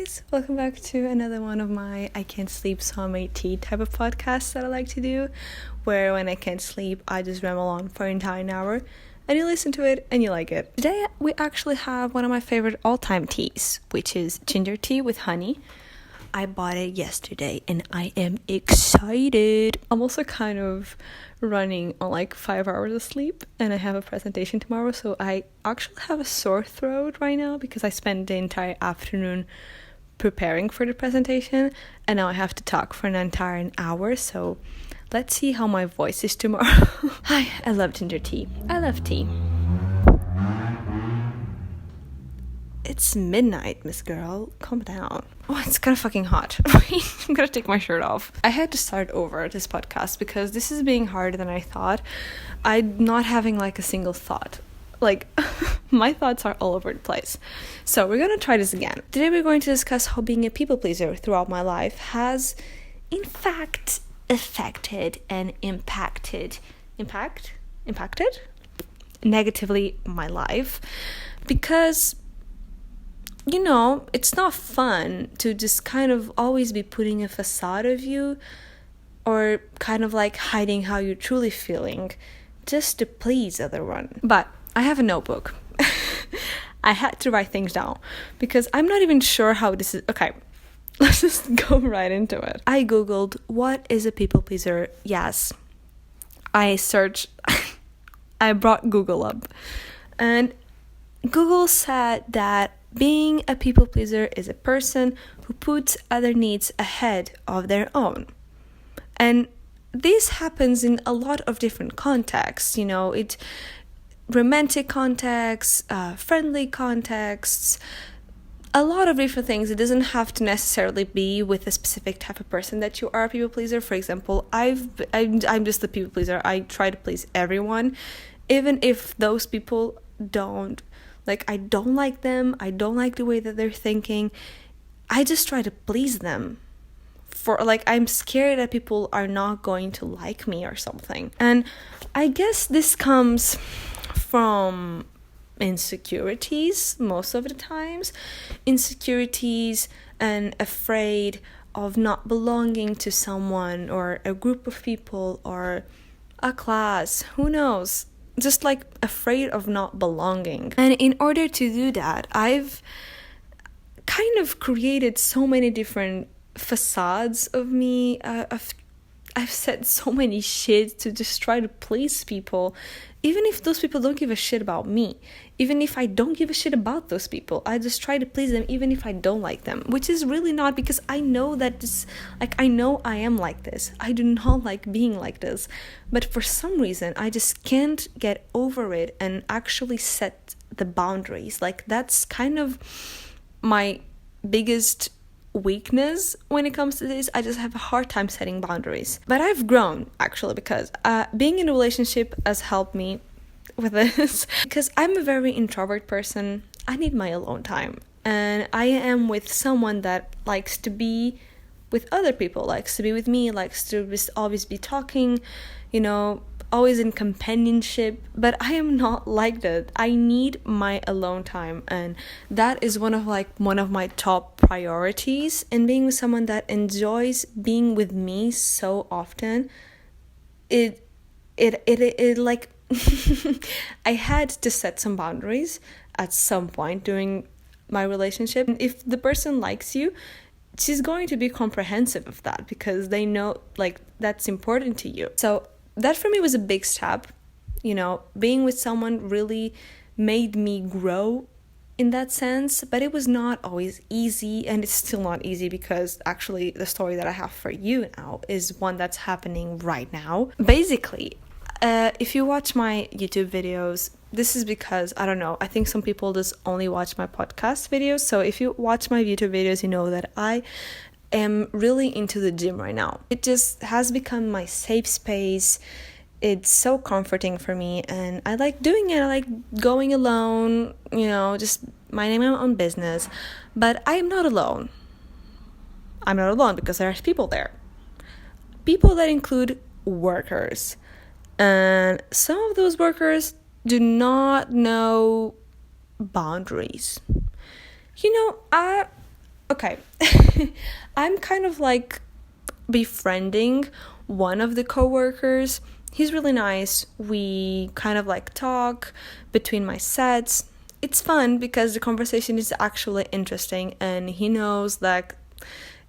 guys, welcome back to another one of my I can't sleep so I made tea type of podcasts that I like to do, where when I can't sleep I just ramble on for an entire hour and you listen to it and you like it. Today we actually have one of my favorite all-time teas, which is ginger tea with honey. I bought it yesterday and I am excited. I'm also kind of running on like 5 hours of sleep and I have a presentation tomorrow, so I actually have a sore throat right now because I spent the entire afternoon preparing for the presentation and now I have to talk for an entire hour, so let's see how my voice is tomorrow. Hi, I love ginger tea. I love tea. It's midnight, Miss Girl. Calm down. Oh, it's kind of fucking hot. I'm gonna take my shirt off. I had to start over this podcast because this is being harder than I thought. I'm not having like a single thought. Like, my thoughts are all over the place. So we're gonna try this again. Today we're going to discuss how being a people pleaser throughout my life has, in fact, affected and impacted negatively my life. Because it's not fun to just kind of always be putting a facade of you or kind of like hiding how you're truly feeling just to please everyone. But I have a notebook. I had to write things down because I'm not even sure how this is. Okay, let's just go right into it. I googled what is a people pleaser. Yes, I searched. I brought Google up and Google said that being a people pleaser is a person who puts other needs ahead of their own. And this happens in a lot of different contexts, romantic contexts, friendly contexts, a lot of different things. It doesn't have to necessarily be with a specific type of person that you are a people pleaser. For example, I'm just a people pleaser. I try to please everyone, even if those people don't. Like, I don't like them, I don't like the way that they're thinking, I just try to please them. I'm scared that people are not going to like me or something. And I guess this comes from insecurities most of the times. Insecurities and afraid of not belonging to someone or a group of people or a class, who knows? Just like afraid of not belonging. And in order to do that, I've kind of created so many different facades of me. I've said so many shit to just try to please people, even if those people don't give a shit about me. Even if I don't give a shit about those people, I just try to please them even if I don't like them, which is really not, because I know that this, I know I am like this. I do not like being like this, but for some reason I just can't get over it and actually set the boundaries. That's kind of my biggest weakness when it comes to this. I just have a hard time setting boundaries. But I've grown, actually, because being in a relationship has helped me with this. Because I'm a very introvert person. I need my alone time. And I am with someone that likes to be with other people, likes to be with me, likes to just always be talking, always in companionship. But I am not like that. I need my alone time, and that is one of my top priorities. And being with someone that enjoys being with me so often, it I had to set some boundaries at some point during my relationship. If the person likes you, she's going to be comprehensive of that because they know that's important to you. So that for me was a big step. Being with someone really made me grow in that sense, but it was not always easy, and it's still not easy because actually the story that I have for you now is one that's happening right now. Basically, if you watch my YouTube videos, this is because, I don't know, I think some people just only watch my podcast videos. So if you watch my YouTube videos, you know that I am really into the gym right now. It just has become my safe space. It's so comforting for me and I like doing it. I like going alone, just minding my own business. But I am not alone. I'm not alone because there's people there. People that include workers. And some of those workers do not know boundaries. Okay. I'm kind of like befriending one of the coworkers. He's really nice. We kind of like talk between my sets. It's fun because the conversation is actually interesting, and he knows that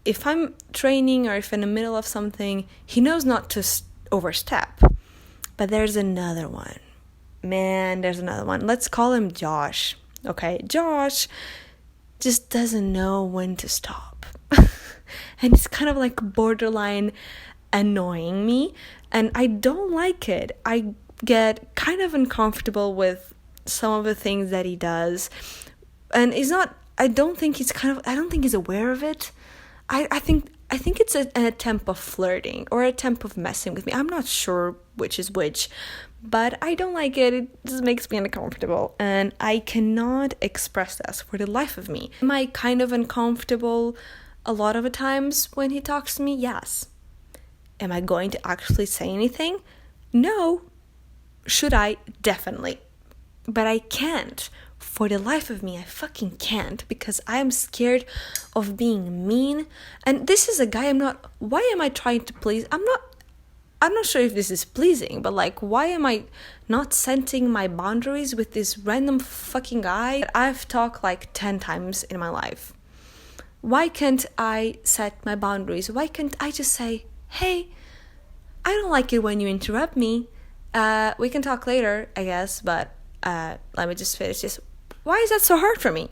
if I'm training or if in the middle of something, he knows not to overstep. But there's another one. Man, there's another one. Let's call him Josh. Okay, Josh just doesn't know when to stop. And it's kind of like borderline annoying me, and I don't like it. I get kind of uncomfortable with some of the things that he does, and I don't think he's aware of it. I think it's an attempt of flirting or an attempt of messing with me. I'm not sure which is which, but I don't like it. It just makes me uncomfortable, and I cannot express this for the life of me. Am I kind of uncomfortable a lot of the times when he talks to me? Yes. Am I going to actually say anything? No. Should I? Definitely. But I can't. For the life of me, I fucking can't, because I am scared of being mean. And this is a guy why am I trying to please? I'm not sure if this is pleasing, but like, why am I not setting my boundaries with this random fucking guy that I've talked like 10 times in my life? Why can't I set my boundaries? Why can't I just say, hey, I don't like it when you interrupt me. We can talk later, I guess, but let me just finish this. Why is that so hard for me?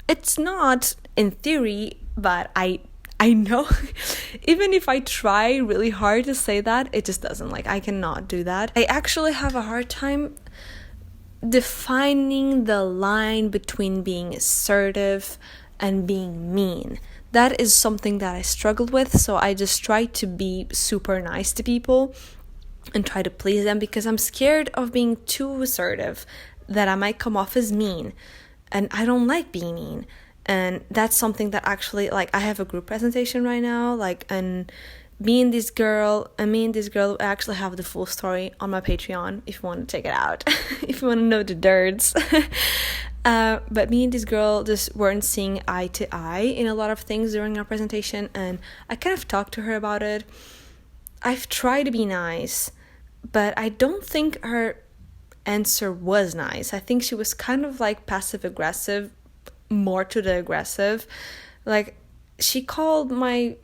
It's not in theory, but I know even if I try really hard to say that, it just doesn't. Like, I cannot do that. I actually have a hard time defining the line between being assertive and being mean. That is something that I struggled with, so I just try to be super nice to people and try to please them, because I'm scared of being too assertive, that I might come off as mean, and I don't like being mean. And that's something that actually, like, I have a group presentation right now, like, and me and this girl actually have the full story on my Patreon if you want to check it out, if you want to know the dirts. But me and this girl just weren't seeing eye to eye in a lot of things during our presentation, and I kind of talked to her about it. I've tried to be nice, but I don't think her answer was nice. I think she was kind of like passive aggressive, more to the aggressive. Like, she called I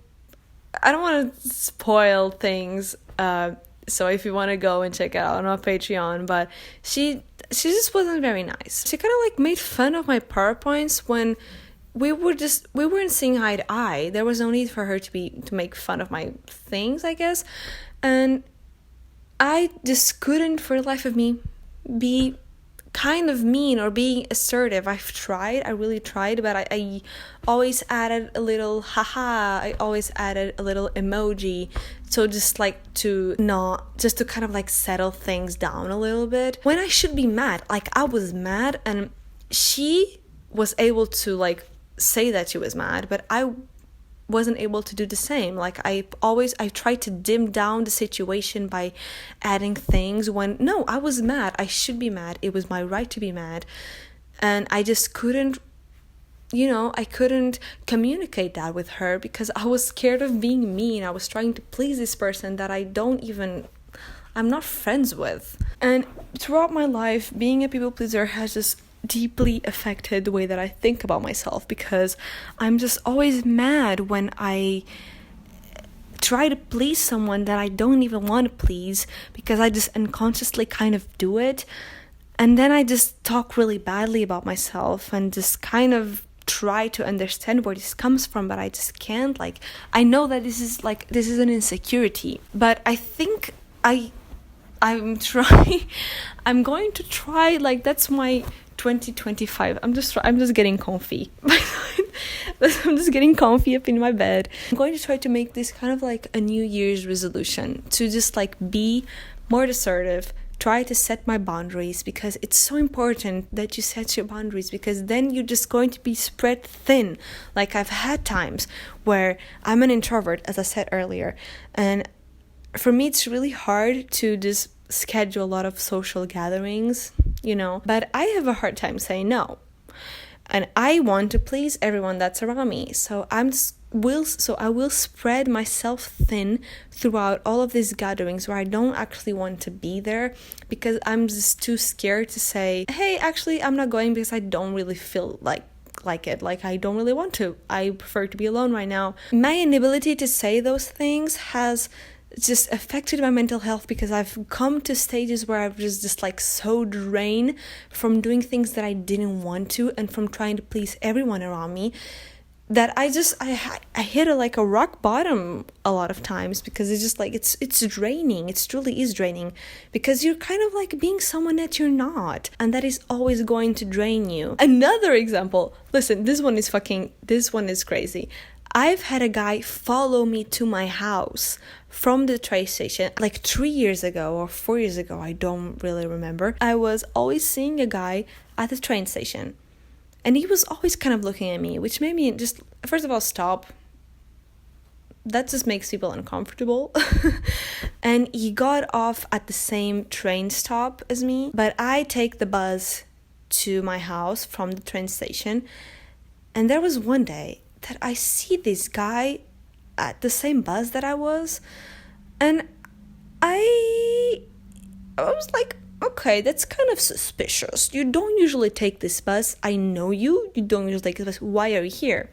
don't want to spoil things, so if you want to go and check it out on our Patreon, but she just wasn't very nice. She kind of like made fun of my PowerPoints when we weren't seeing eye to eye. There was no need for her to make fun of my things, I guess. And I just couldn't, for the life of me, be kind of mean or being assertive. I really tried, but I always added a little haha, I always added a little emoji, so just like to kind of like settle things down a little bit when I should be mad. Like, I was mad, and she was able to like say that she was mad, but I wasn't able to do the same. Like, I tried to dim down the situation by adding things when no, I was mad. I should be mad. It was my right to be mad, and I just couldn't I couldn't communicate that with her because I was scared of being mean. I was trying to please this person that I'm not friends with. And throughout my life, being a people pleaser has just deeply affected the way that I think about myself, because I'm just always mad when I try to please someone that I don't even want to please, because I just unconsciously kind of do it, and then I just talk really badly about myself and just kind of try to understand where this comes from, but I just can't. Like, I know that this is an insecurity, but I think I'm going to try, like, that's my 2025. I'm just getting comfy. I'm just getting comfy up in my bed. I'm going to try to make this kind of like a New Year's resolution to just like be more assertive, try to set my boundaries, because it's so important that you set your boundaries, because then you're just going to be spread thin. Like, I've had times where I'm an introvert, as I said earlier, and for me it's really hard to just schedule a lot of social gatherings, but I have a hard time saying no. and I want to please everyone that's around me. So I will spread myself thin throughout all of these gatherings where I don't actually want to be there, because I'm just too scared to say, hey, actually I'm not going because I don't really feel like it, like I don't really want to. I prefer to be alone right now. My inability to say those things has just affected my mental health, because I've come to stages where I was just like so drained from doing things that I didn't want to, and from trying to please everyone around me, that I hit like a rock bottom a lot of times, because it's just like it's draining. It truly is draining, because you're kind of like being someone that you're not, and that is always going to drain you. Another example, listen, this one is crazy. I've had a guy follow me to my house from the train station like 3 years ago or 4 years ago. I don't really remember. I was always seeing a guy at the train station, and he was always kind of looking at me, which made me just, first of all, stop. That just makes people uncomfortable. And he got off at the same train stop as me, but I take the bus to my house from the train station. And there was one day that I see this guy at the same bus that I was, and I was like, okay, that's kind of suspicious. You don't usually take this bus. I know you don't usually take this bus. Why are you here?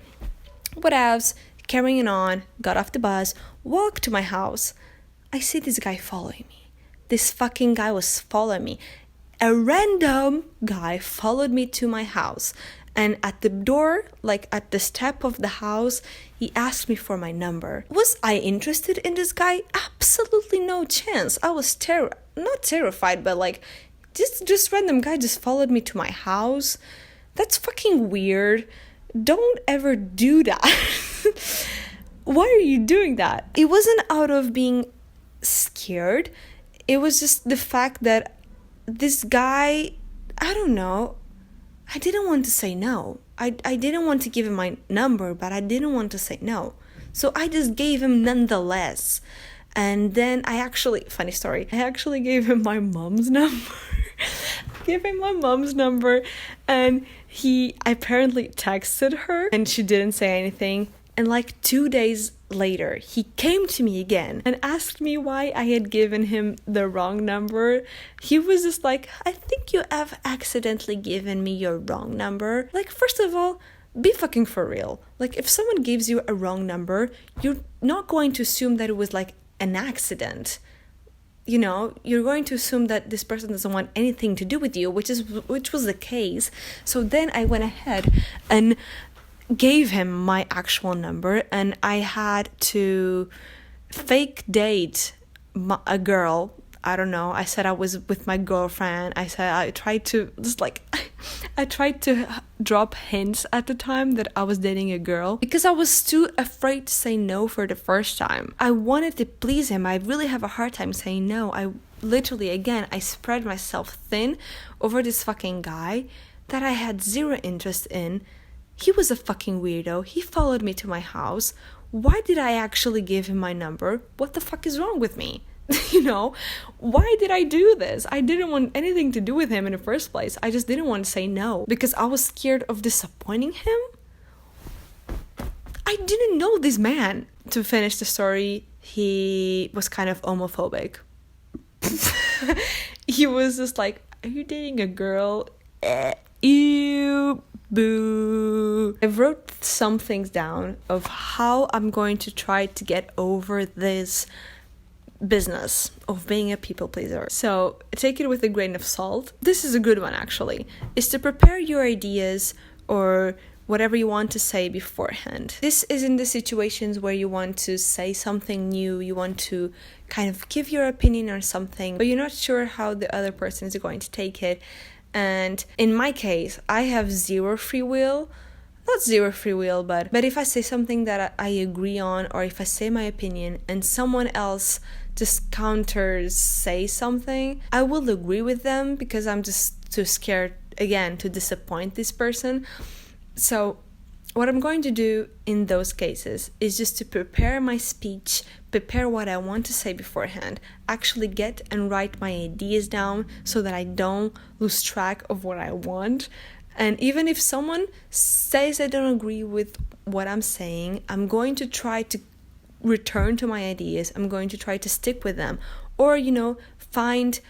What else? Carrying on, got off the bus, walked to my house. I see this guy following me. This fucking guy was following me. A random guy followed me to my house. And at the door, like at the step of the house, he asked me for my number. Was I interested in this guy? Absolutely no chance. I was not terrified, but like, just random guy just followed me to my house. That's fucking weird. Don't ever do that. Why are you doing that? It wasn't out of being scared. It was just the fact that this guy, I don't know, I didn't want to say no. I didn't want to give him my number, but I didn't want to say no. So I just gave him nonetheless. And then funny story, I actually gave him my mom's number. And he apparently texted her, and she didn't say anything. And like 2 days later, he came to me again and asked me why I had given him the wrong number. He was just like, I think you have accidentally given me your wrong number. Like, first of all, be fucking for real. Like, if someone gives you a wrong number, you're not going to assume that it was like an accident. You know, you're going to assume that this person doesn't want anything to do with you, which was the case. So then I went ahead and gave him my actual number, and I had to fake date a girl. I don't know. I said I was with my girlfriend. I tried to drop hints at the time that I was dating a girl, because I was too afraid to say no for the first time. I wanted to please him. I really have a hard time saying no. I spread myself thin over this fucking guy that I had zero interest in. He was a fucking weirdo. He followed me to my house. Why did I actually give him my number? What the fuck is wrong with me? You know, why did I do this? I didn't want anything to do with him in the first place. I just didn't want to say no because I was scared of disappointing him. I didn't know this man. To finish the story, he was kind of homophobic. He was just like, are you dating a girl? Ew, boo. I wrote some things down of how I'm going to try to get over this business of being a people pleaser. So take it with a grain of salt. This is a good one, actually, is to prepare your ideas or whatever you want to say beforehand. This is in the situations where you want to say something new, you want to kind of give your opinion on something, but you're not sure how the other person is going to take it. And in my case, I have zero free will. Not zero free will, but if I say something that I agree on, or if I say my opinion and someone else just say something, I will agree with them because I'm just too scared, again, to disappoint this person. So what I'm going to do in those cases is just to prepare my speech, prepare what I want to say beforehand, actually get and write my ideas down so that I don't lose track of what I want. And even if someone says I don't agree with what I'm saying, I'm going to try to return to my ideas. I'm going to try to stick with them, or find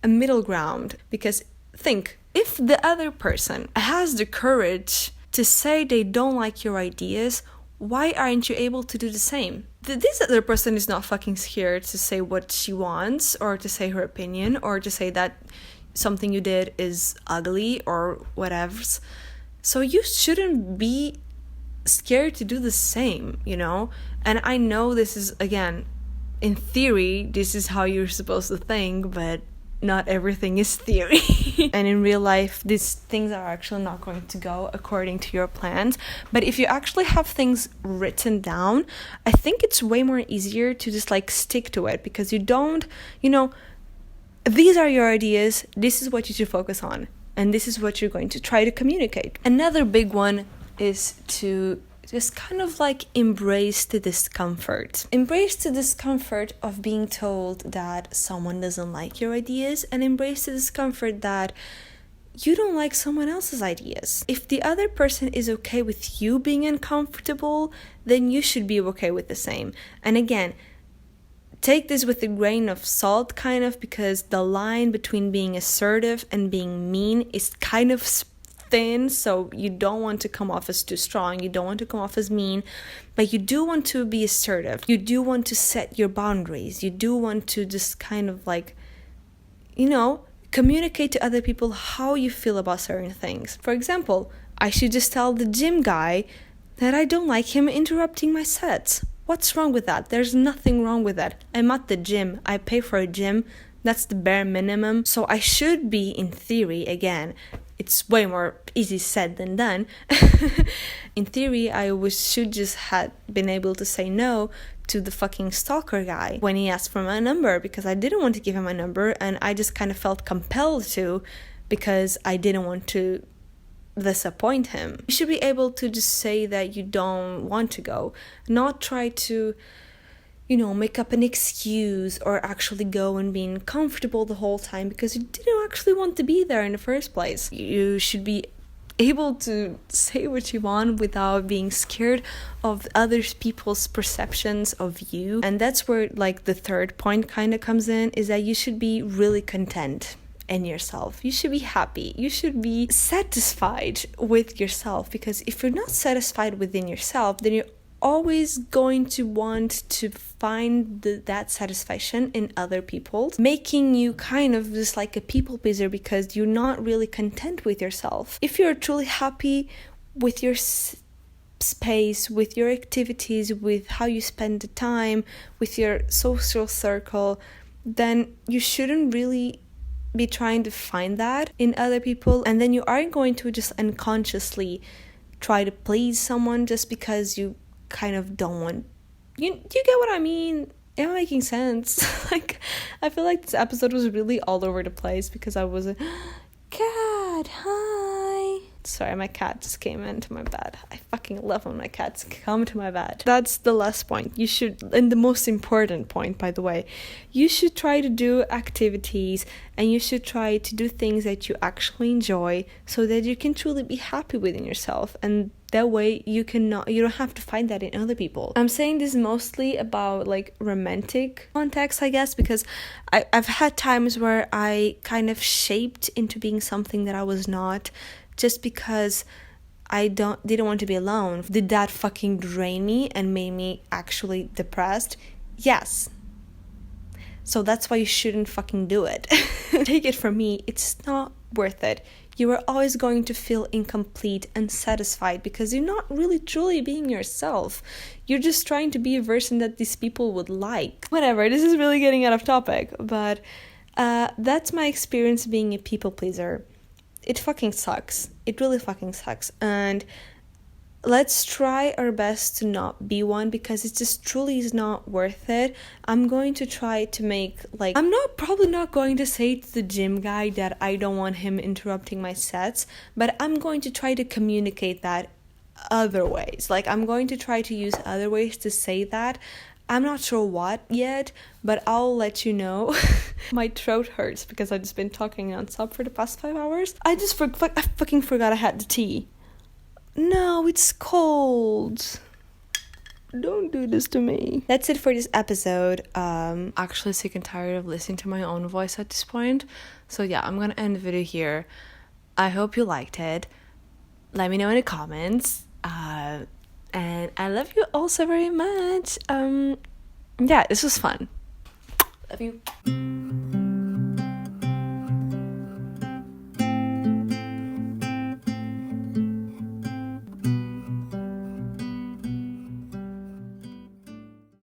a middle ground. Because think, if the other person has the courage to say they don't like your ideas, why aren't you able to do the same? This other person is not fucking scared to say what she wants, or to say her opinion, or to say that something you did is ugly or whatever. So you shouldn't be scared to do the same, And I know this is, again, in theory, this is how you're supposed to think, but not everything is theory. And in real life, these things are actually not going to go according to your plans. But if you actually have things written down, I think it's way more easier to just stick to it, because you don't, these are your ideas, this is what you should focus on, and this is what you're going to try to communicate. Another big one is to just kind of embrace the discomfort. Embrace the discomfort of being told that someone doesn't like your ideas, and embrace the discomfort that you don't like someone else's ideas. If the other person is okay with you being uncomfortable, then you should be okay with the same. And again, take this with a grain of salt, kind of, because the line between being assertive and being mean is kind of thin, so you don't want to come off as too strong, you don't want to come off as mean, but you do want to be assertive. You do want to set your boundaries. You do want to just kind of communicate to other people how you feel about certain things. For example, I should just tell the gym guy that I don't like him interrupting my sets. What's wrong with that? There's nothing wrong with that. I'm at the gym. I pay for a gym. That's the bare minimum. So I should be, in theory, again, it's way more easy said than done. In theory, I should just had been able to say no to the fucking stalker guy when he asked for my number, because I didn't want to give him my number, and I just kind of felt compelled to, because I didn't want to disappoint him. You should be able to just say that you don't want to go, not try to make up an excuse, or actually go and be uncomfortable the whole time because you didn't actually want to be there in the first place. You should be able to say what you want without being scared of other people's perceptions of you. And that's where the third point kind of comes in, is that you should be really content in yourself. You should be happy. You should be satisfied with yourself, because if you're not satisfied within yourself, then you're always going to want to find that satisfaction in other people, making you kind of just like a people pleaser, because you're not really content with yourself. If you're truly happy with your space, with your activities, with how you spend the time, with your social circle, then you shouldn't really be trying to find that in other people. And then you aren't going to just unconsciously try to please someone just because you kind of don't want, you get what I mean? Am I making sense? I feel like this episode was really all over the place because I was cat, hi. Sorry, my cat just came into my bed. I fucking love when my cats come to my bed. That's the last point. You should, and the most important point, by the way, you should try to do activities, and you should try to do things that you actually enjoy, so that you can truly be happy within yourself. And that way you don't have to find that in other people. I'm saying this mostly about romantic context, I guess, because I've had times where I kind of shaped into being something that I was not, just because I didn't want to be alone. Did that fucking drain me and made me actually depressed? Yes. So that's why you shouldn't fucking do it. Take it from me, it's not worth it. You are always going to feel incomplete and unsatisfied because you're not really truly being yourself. You're just trying to be a version that these people would like. Whatever, this is really getting out of topic, but that's my experience being a people pleaser. It fucking sucks. It really fucking sucks. And let's try our best to not be one, because it just truly is not worth it. I'm going to try to make I'm probably not going to say to the gym guy that I don't want him interrupting my sets, but I'm going to try to communicate that other ways. I'm going to try to use other ways to say that I'm not sure what yet, but I'll let you know. My throat hurts because I've just been talking nonstop for the past 5 hours. I fucking forgot I had the tea. No, it's cold. Don't do this to me. That's it for this episode. Actually sick and tired of listening to my own voice at this point. So yeah, I'm gonna end the video here. I hope you liked it. Let me know in the comments. And I love you all so very much. Yeah, this was fun. Love you.